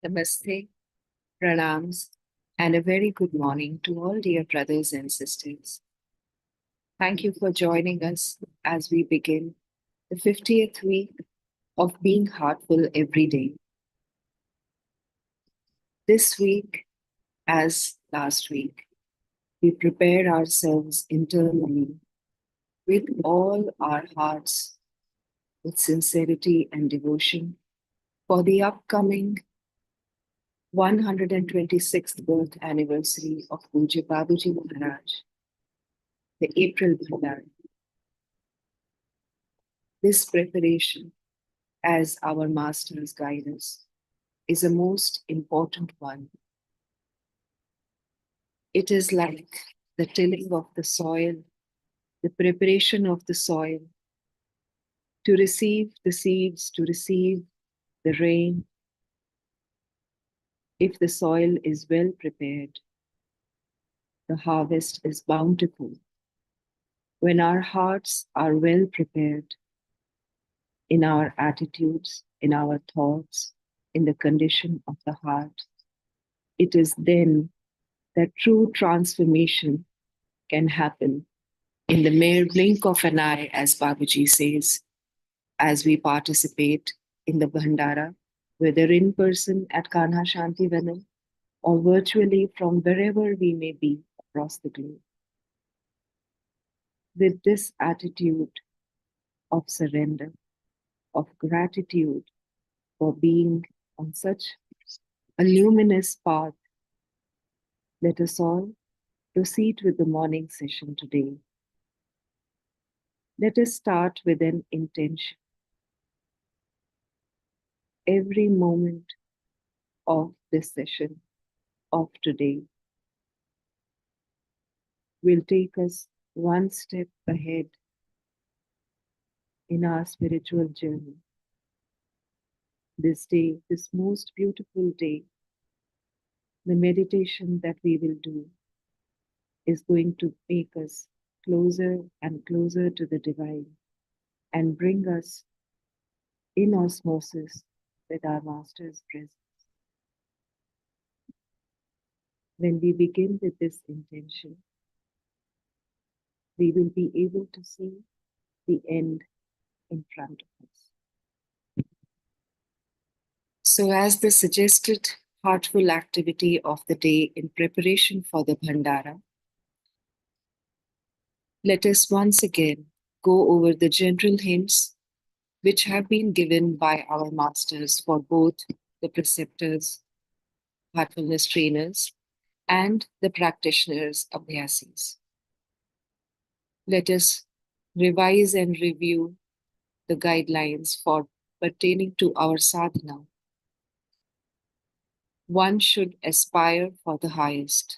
Namaste, pranams, and a very good morning to all dear brothers and sisters. Thank you for joining us as we begin the 50th week of Being Heartful Every Day. This week, as last week, we prepare ourselves internally with all our hearts, with sincerity and devotion for the upcoming 126th birth anniversary of Pujya Babuji Maharaj, the April Bhandara. This preparation, as our masters guide us, is a most important one. It is like the tilling of the soil, the preparation of the soil to receive the seeds, to receive the rain. If the soil is well prepared, the harvest is bountiful. When our hearts are well prepared in our attitudes, in our thoughts, in the condition of the heart, it is then that true transformation can happen in the mere blink of an eye, as Babuji says, as we participate in the Bhandara, whether in person at Kanha Shanti Vanam or virtually from wherever we may be across the globe. With this attitude of surrender, of gratitude for being on such a luminous path, let us all proceed with the morning session today. Let us start with an intention. Every moment of this session of today will take us one step ahead in our spiritual journey. This day, this most beautiful day, the meditation that we will do is going to make us closer and closer to the divine and bring us in osmosis with our Master's presence. When we begin with this intention, we will be able to see the end in front of us. So, as the suggested heartful activity of the day in preparation for the Bhandara, let us once again go over the general hints which have been given by our masters for both the preceptors, heartfulness trainers, and the practitioners, abhyasis. Let us revise and review the guidelines for pertaining to our sadhana. One should aspire for the highest.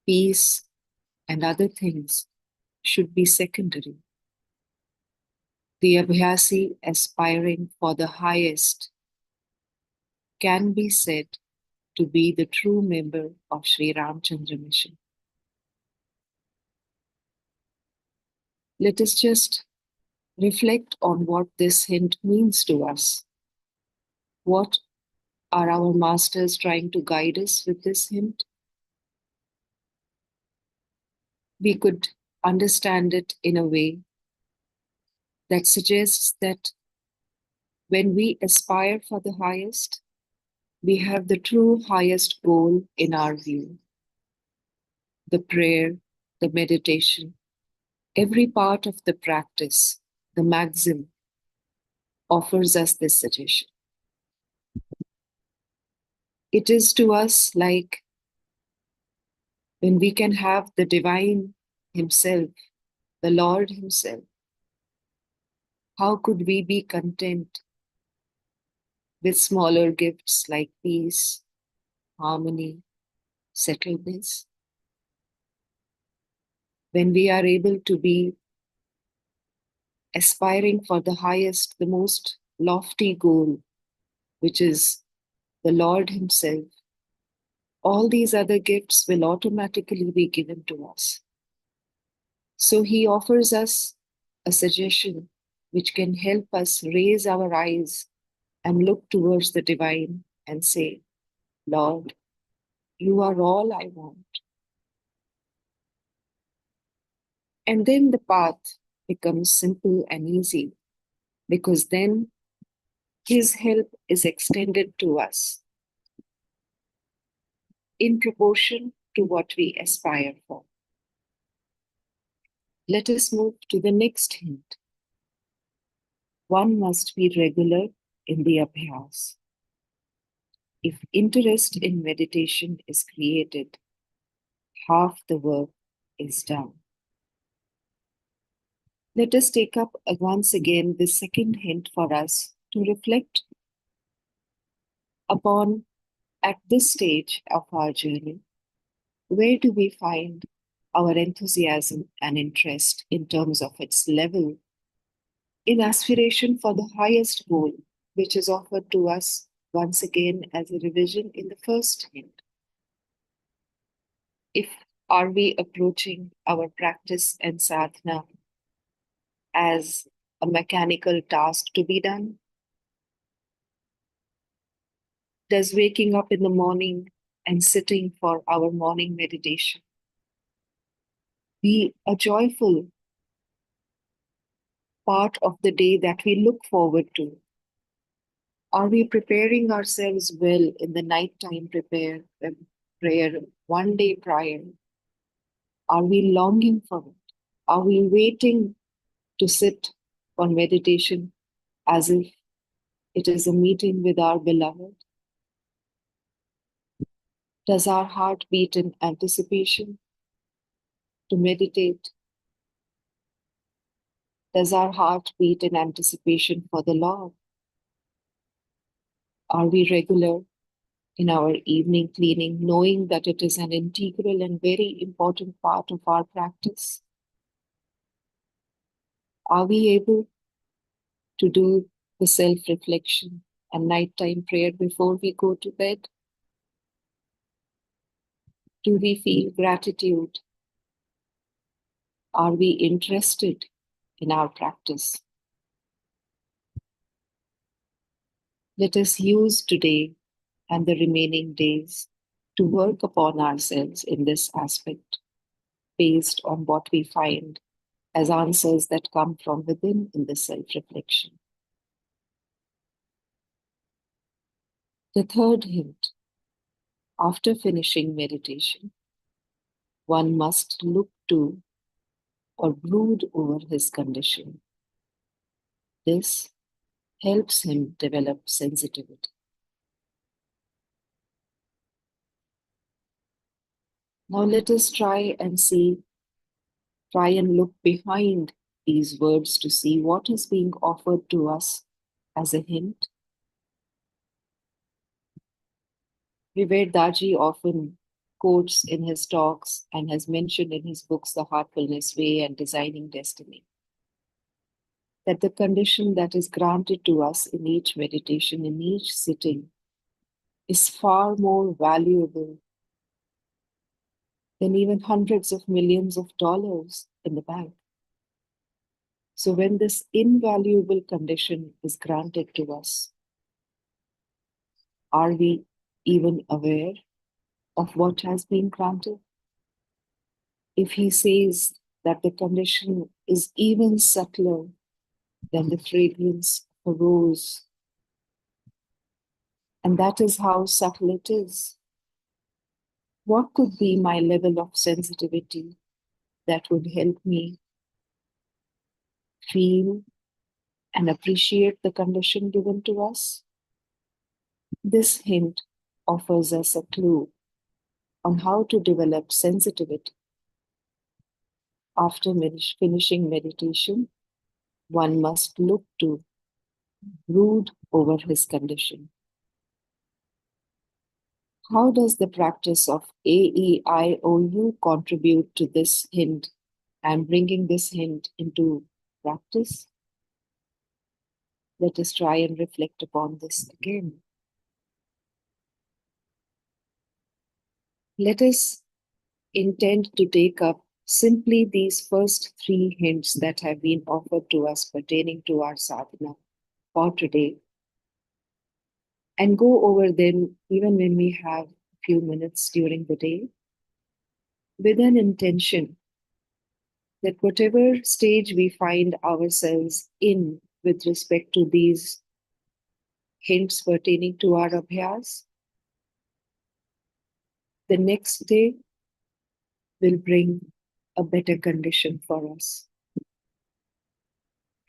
Peace and other things should be secondary. The abhyasi aspiring for the highest can be said to be the true member of Sri Ramchandra Mission. Let us just reflect on what this hint means to us. What are our masters trying to guide us with this hint? We could understand it in a way that suggests that when we aspire for the highest, we have the true highest goal in our view. The prayer, the meditation, every part of the practice, the maxim, offers us this suggestion. It is to us like when we can have the divine himself, the Lord himself. How could we be content with smaller gifts like peace, harmony, settledness? When we are able to be aspiring for the highest, the most lofty goal, which is the Lord himself, all these other gifts will automatically be given to us. So he offers us a suggestion which can help us raise our eyes and look towards the divine and say, Lord, you are all I want. And then the path becomes simple and easy because then His help is extended to us in proportion to what we aspire for. Let us move to the next hint. One must be regular in the abhyas. If interest in meditation is created, half the work is done. Let us take up once again the second hint for us to reflect upon at this stage of our journey. Where do we find our enthusiasm and interest in terms of its level in aspiration for the highest goal, which is offered to us once again as a revision in the first hint? If are we approaching our practice and sadhana as a mechanical task to be done? Does waking up in the morning and sitting for our morning meditation be a joyful part of the day that we look forward to? Are we preparing ourselves well in the nighttime prayer 1 day prior? Are we longing for it? Are we waiting to sit for meditation as if it is a meeting with our beloved? Does our heart beat in anticipation to meditate? Does our heart beat in anticipation for the Lord? Are we regular in our evening cleaning, knowing that it is an integral and very important part of our practice? Are we able to do the self-reflection and nighttime prayer before we go to bed? Do we feel gratitude? Are we interested in our practice? Let us use today and the remaining days to work upon ourselves in this aspect, based on what we find as answers that come from within in the self-reflection. The third hint: after finishing meditation, one must look to or brood over his condition. This helps him develop sensitivity. Now let us try and look behind these words to see what is being offered to us as a hint. Vivek Daji often quotes in his talks and has mentioned in his books, The Heartfulness Way and Designing Destiny, that the condition that is granted to us in each meditation, in each sitting, is far more valuable than even hundreds of millions of dollars in the bank. So when this invaluable condition is granted to us, are we even aware of what has been granted? If he says that the condition is even subtler than the fragrance of a rose, and that is how subtle it is, what could be my level of sensitivity that would help me feel and appreciate the condition given to us? This hint offers us a clue on how to develop sensitivity. After finishing meditation, one must look to brood over his condition. How does the practice of AEIOU contribute to this hint and bringing this hint into practice? Let us try and reflect upon this again. Let us intend to take up simply these first 3 hints that have been offered to us pertaining to our sadhana for today. and go over them even when we have a few minutes during the day with an intention that whatever stage we find ourselves in with respect to these hints pertaining to our abhyas, the next day will bring a better condition for us.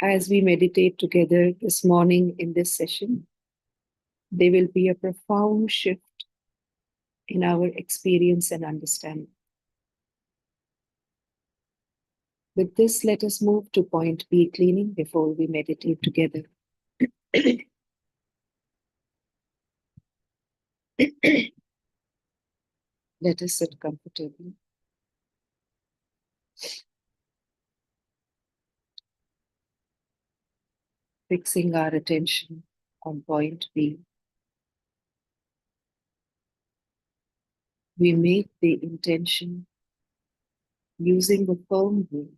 As we meditate together this morning in this session, there will be a profound shift in our experience and understanding. With this, let us move to point B, cleaning, before we meditate together. Let us sit comfortably. Fixing our attention on point B. We make the intention using the firm will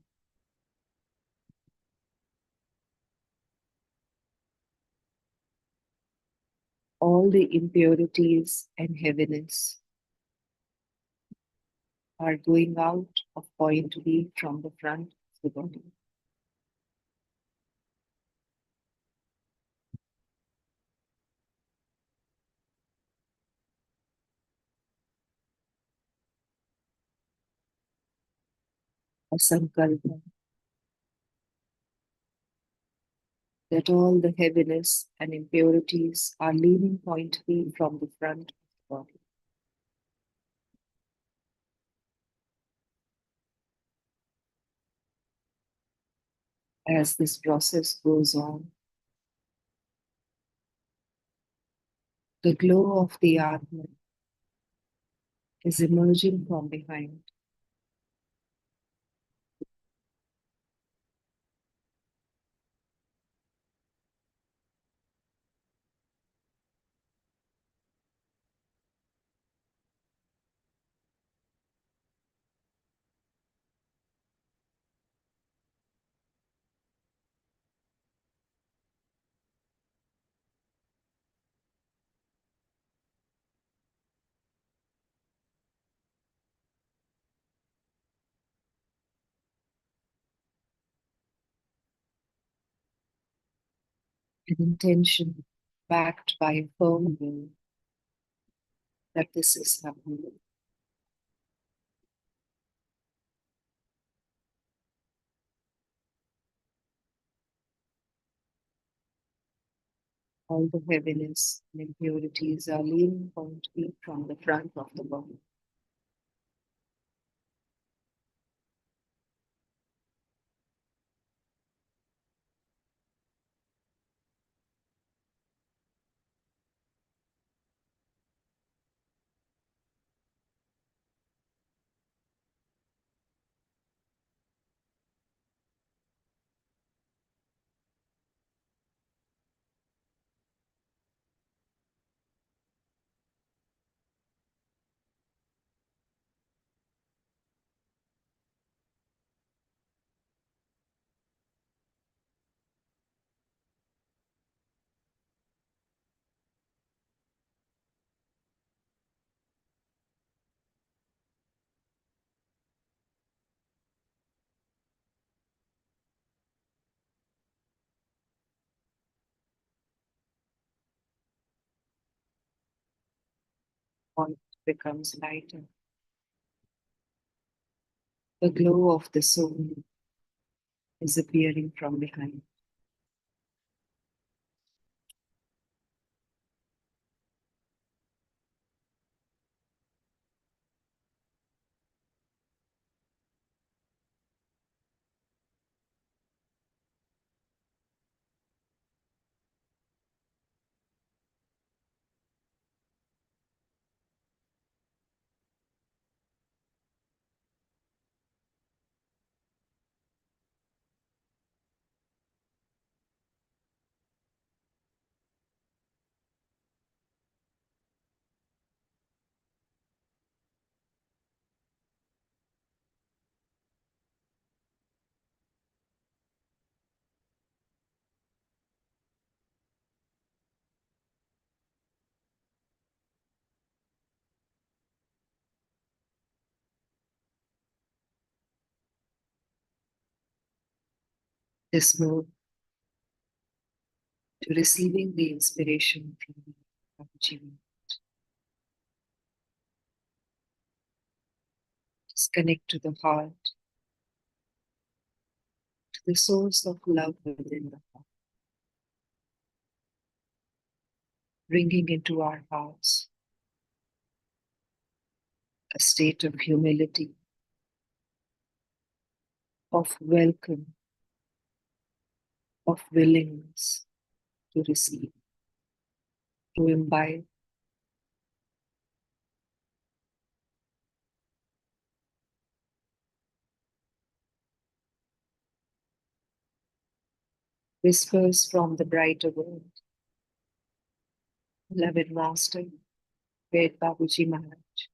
all the impurities and heaviness are going out of point B from the front of the body. A sankalpa that all the heaviness and impurities are leaving point B from the front of the body. As this process goes on, the glow of the Atma is emerging from behind. An intention backed by a firm will that this is happening. All the heaviness and impurities are leaving point B from the front of the body. Point becomes lighter. The glow of the soul is appearing from behind. This move to receiving the inspiration from Babaji. Just connect to the heart, to the source of love within the heart, bringing into our hearts a state of humility, of welcome, of willingness to receive, to imbibe. Whispers from the brighter world. Beloved Master, great Babuji Maharaj.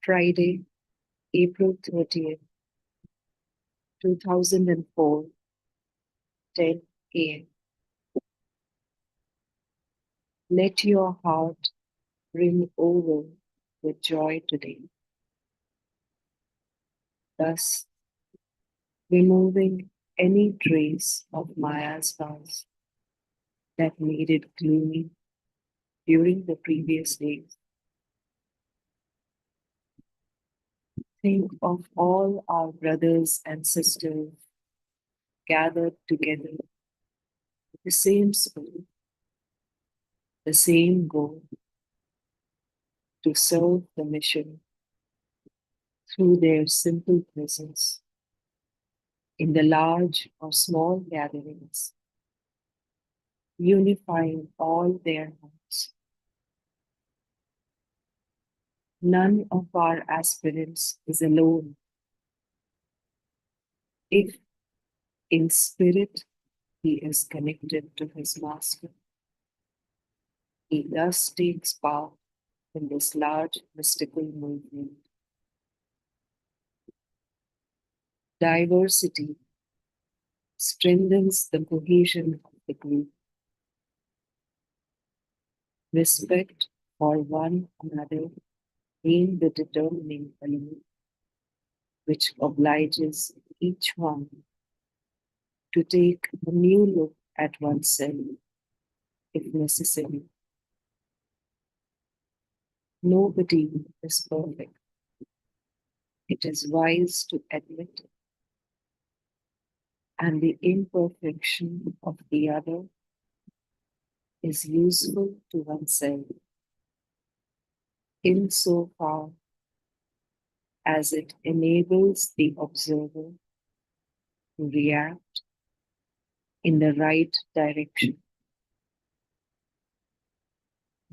Friday, April 30th, 2004, 10 a.m. Let your heart brim over with joy today, thus removing any trace of Maya's vows that made it gloomy during the previous days. Think of all our brothers and sisters gathered together with the same spirit, the same goal, to serve the mission through their simple presence in the large or small gatherings, unifying all their hearts. None of our aspirants is alone. If in spirit he is connected to his master, he thus takes part in this large mystical movement. Diversity strengthens the cohesion of the group. Respect for one another being the determining element which obliges each one to take a new look at oneself if necessary. Nobody is perfect. It is wise to admit it, and the imperfection of the other is useful to oneself insofar as it enables the observer to react in the right direction.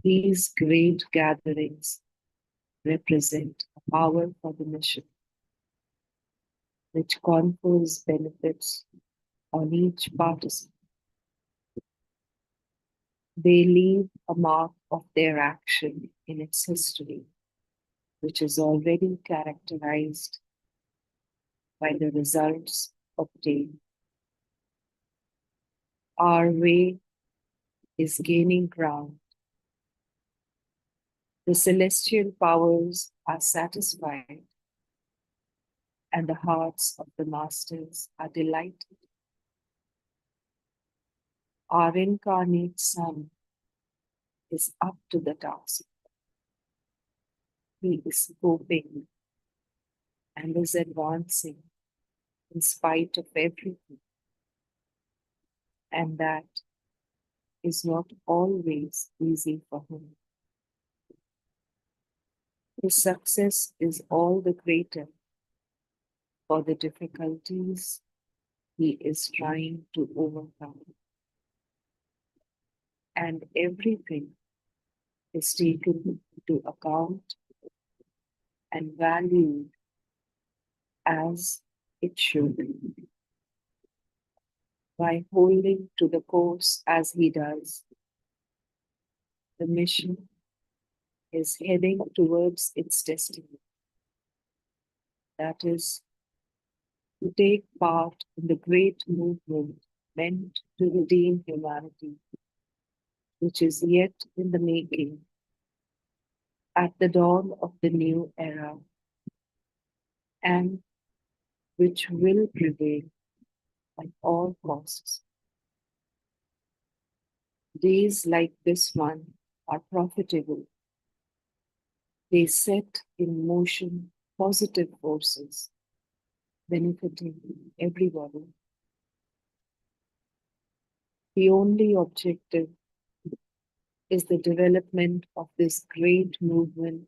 These great gatherings represent a power for the mission, which confers benefits on each participant. They leave a mark of their action in its history, which is already characterized by the results obtained. Our way is gaining ground. The celestial powers are satisfied, and the hearts of the masters are delighted. Our incarnate Son is up to the task. He is hoping and is advancing in spite of everything. And that is not always easy for him. His success is all the greater for the difficulties he is trying to overcome. And everything is taken into account and valued as it should be. By holding to the course as he does, the mission is heading towards its destiny. That is, to take part in the great movement meant to redeem humanity, which is yet in the making at the dawn of the new era, and which will prevail at all costs. Days like this one are profitable. They set in motion positive forces benefiting everybody. The only objective is the development of this great movement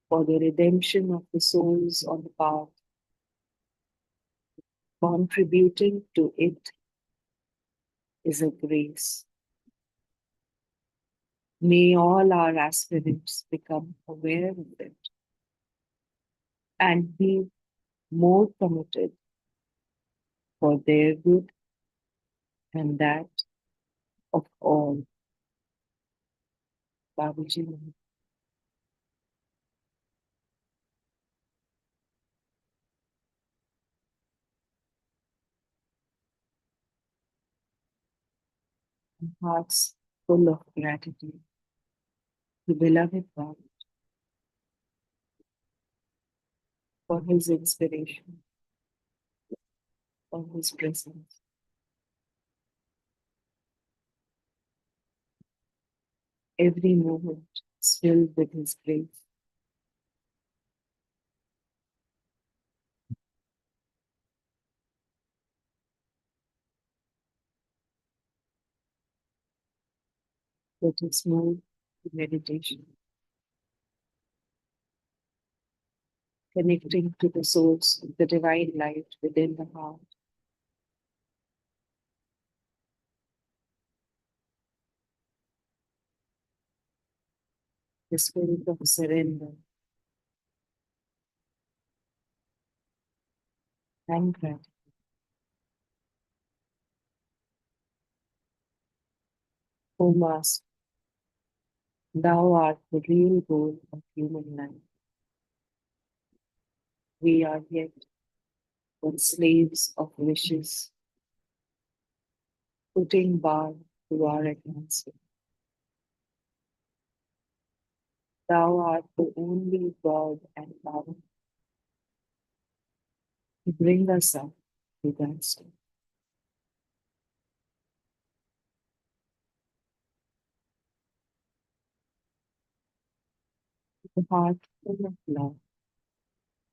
for the redemption of the souls on the path. Contributing to it is a grace. May all our aspirants become aware of it and be more committed for their good and that of all. Babaji. Hearts full of gratitude to beloved God for his inspiration, for his presence. Every moment is filled with his grace. Let us move to meditation, connecting to the source of the divine light within the heart. The spirit of surrender and gratitude. O Master, thou art the real goal of human life. We are yet but slaves of wishes, putting bar to our advancement. Thou art the only God and power to bring us up to that state. The heart full of love,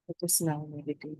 let us now meditate.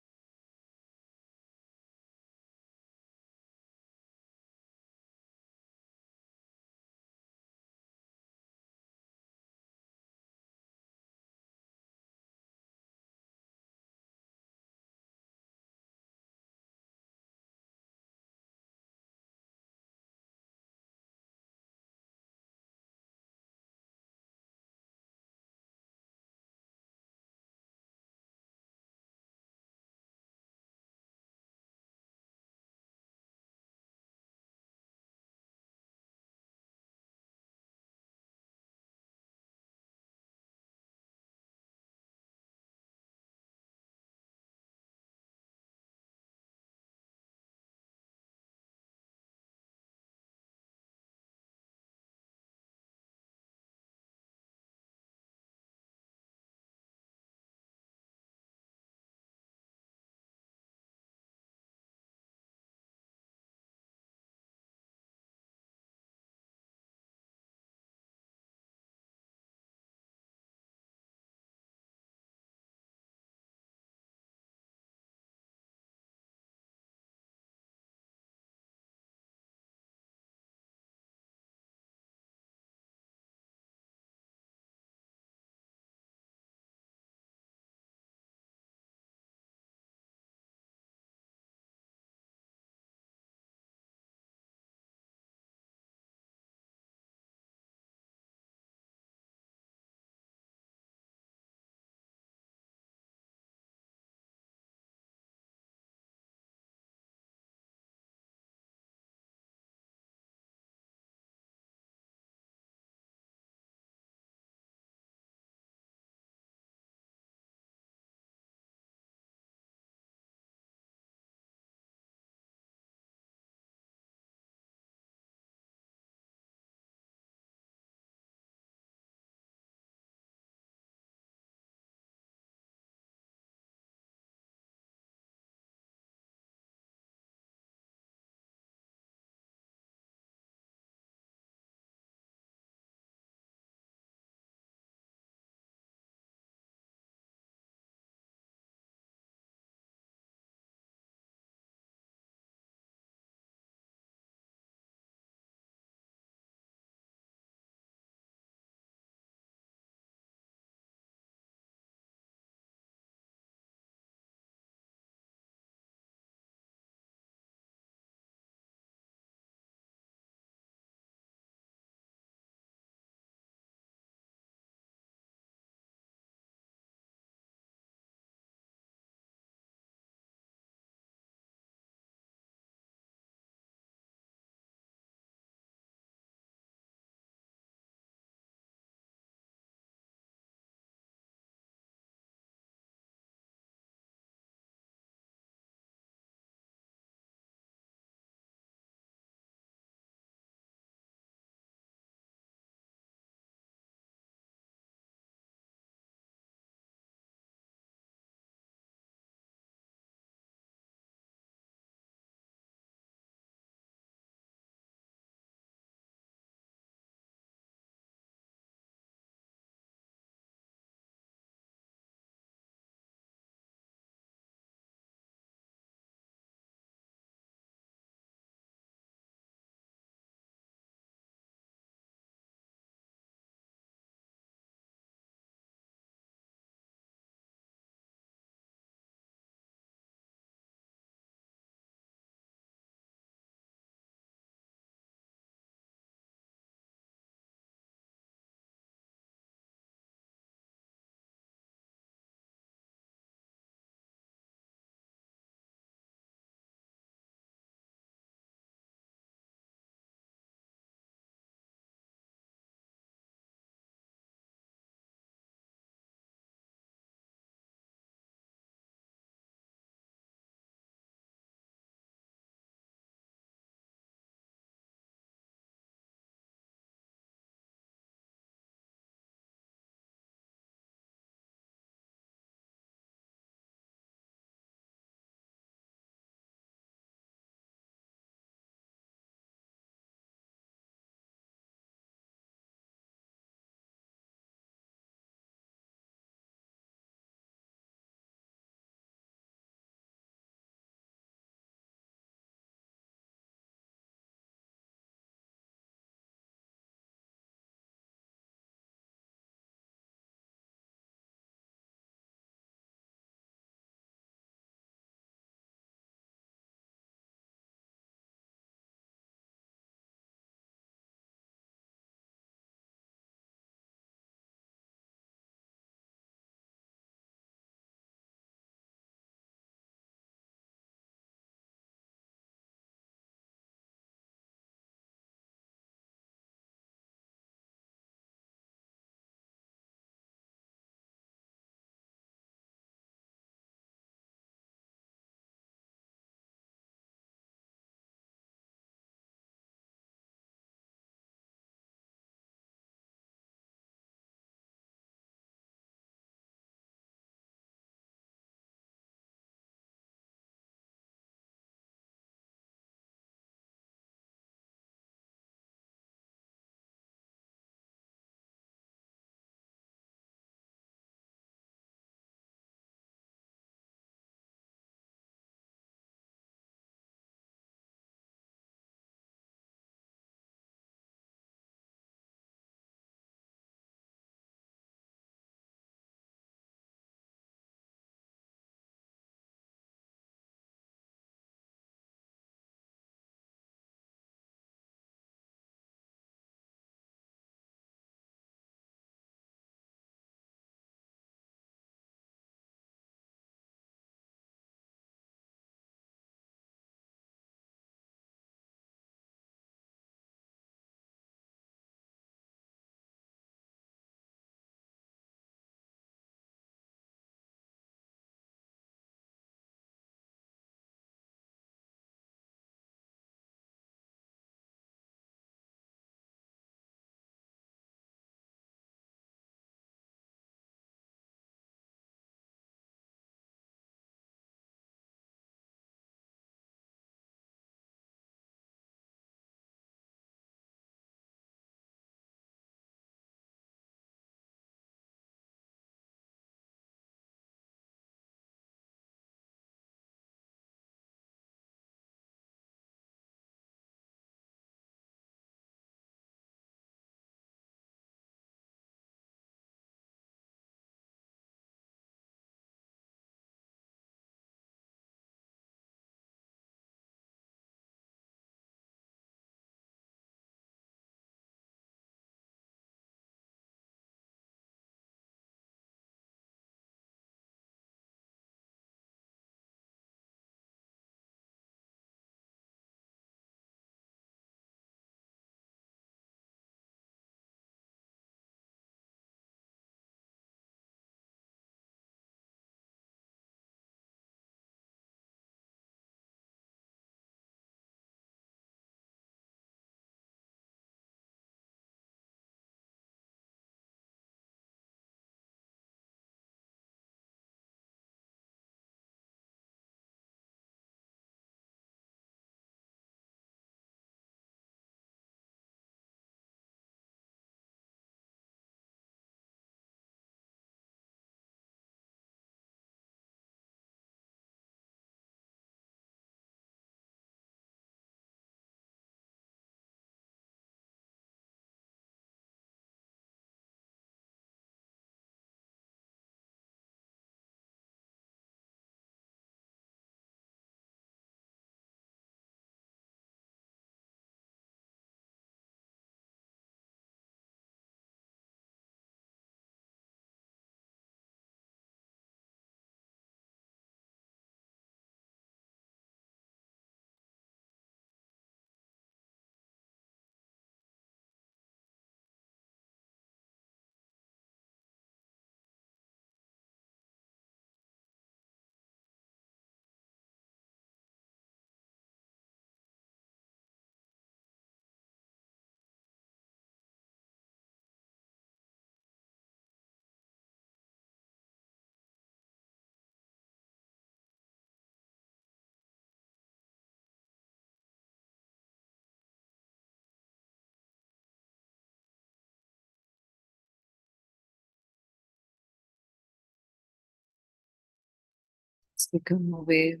Become aware of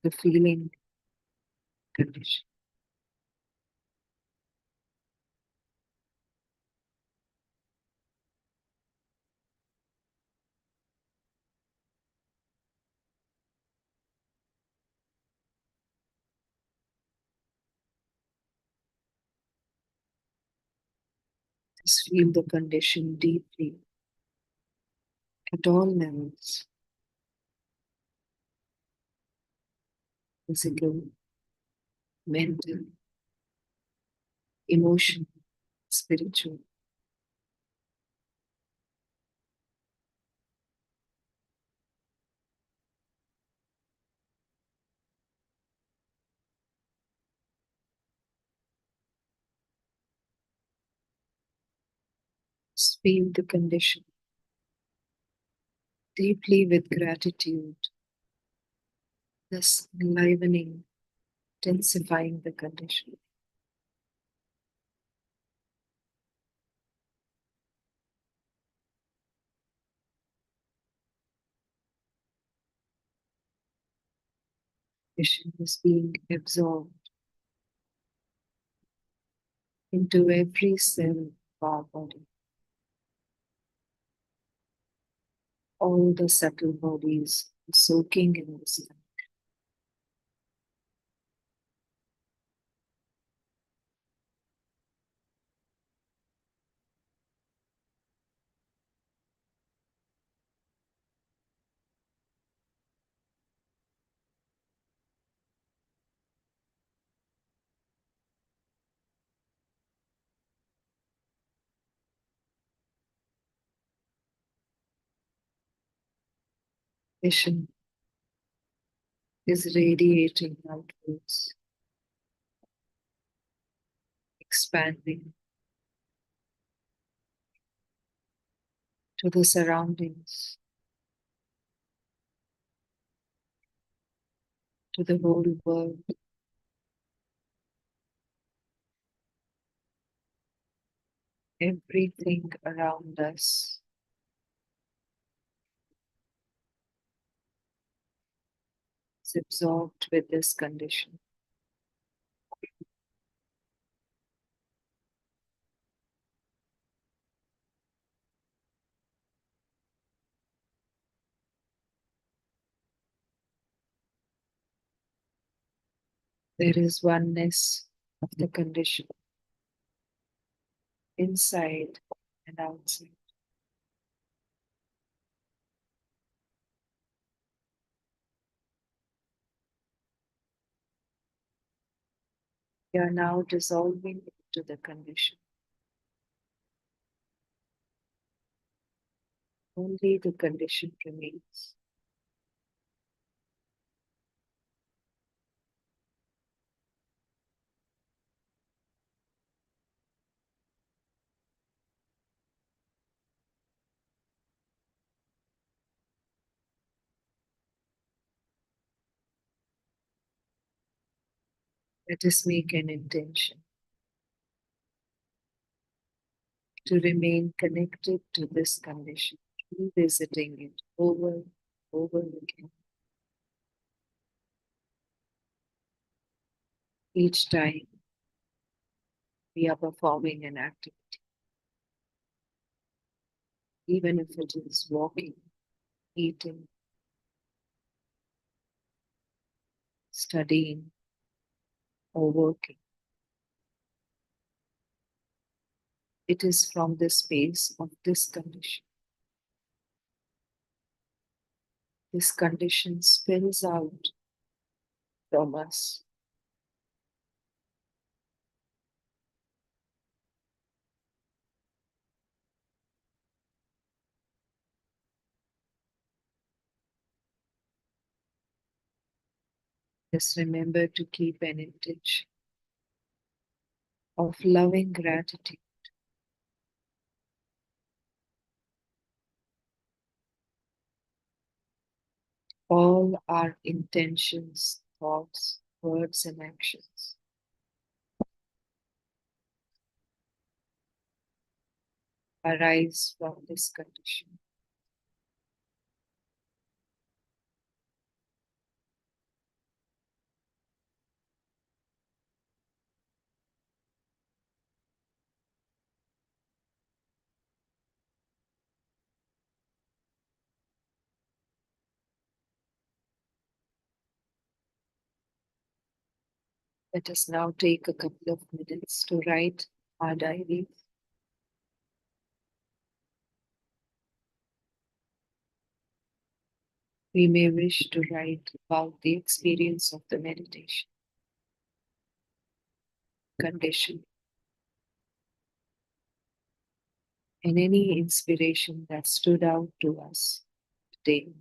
the feeling condition. Just feel the condition deeply at all levels: physical, mental, emotional, spiritual. Just feel the condition deeply with gratitude, thus enlivening, intensifying the condition. Condition is being absorbed into every cell of our body. All the subtle bodies soaking in this condition is radiating outwards, expanding to the surroundings, to the whole world. Everything around us is absorbed with this condition. There is oneness of the condition inside and outside. We are now dissolving into the condition. Only the condition remains. Let us make an intention to remain connected to this condition, revisiting it over and over again. Each time we are performing an activity, even if it is walking, eating, studying, or working. It is from the space of this condition. This condition spills out from us. Just remember to keep an intention of loving gratitude. All our intentions, thoughts, words, and actions arise from this condition. Let us now take a couple of minutes to write our diary. We may wish to write about the experience of the meditation, condition, and any inspiration that stood out to us today.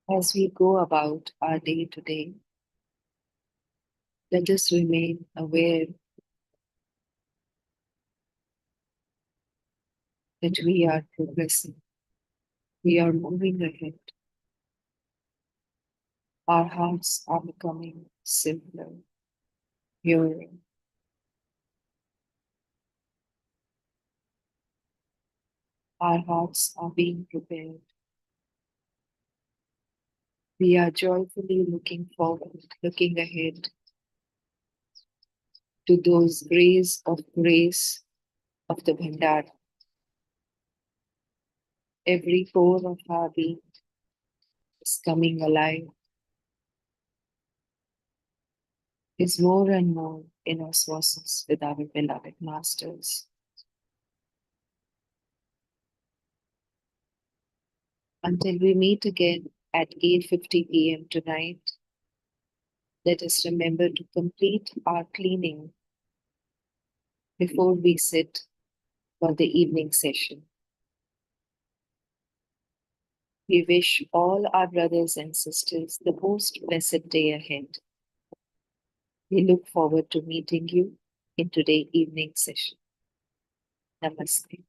As we go about our day to day, let us remain aware that we are progressing, we are moving ahead. Our hearts are becoming simpler, purer. Our hearts are being prepared. We are joyfully looking forward, looking ahead to those grace of the Bhandara. Every pore of our being is coming alive, is more and more in osmosis with our beloved masters. Until we meet again at 8:50 p.m. tonight, let us remember to complete our cleaning before we sit for the evening session. We wish all our brothers and sisters the most blessed day ahead. We look forward to meeting you in today's evening session. Namaste.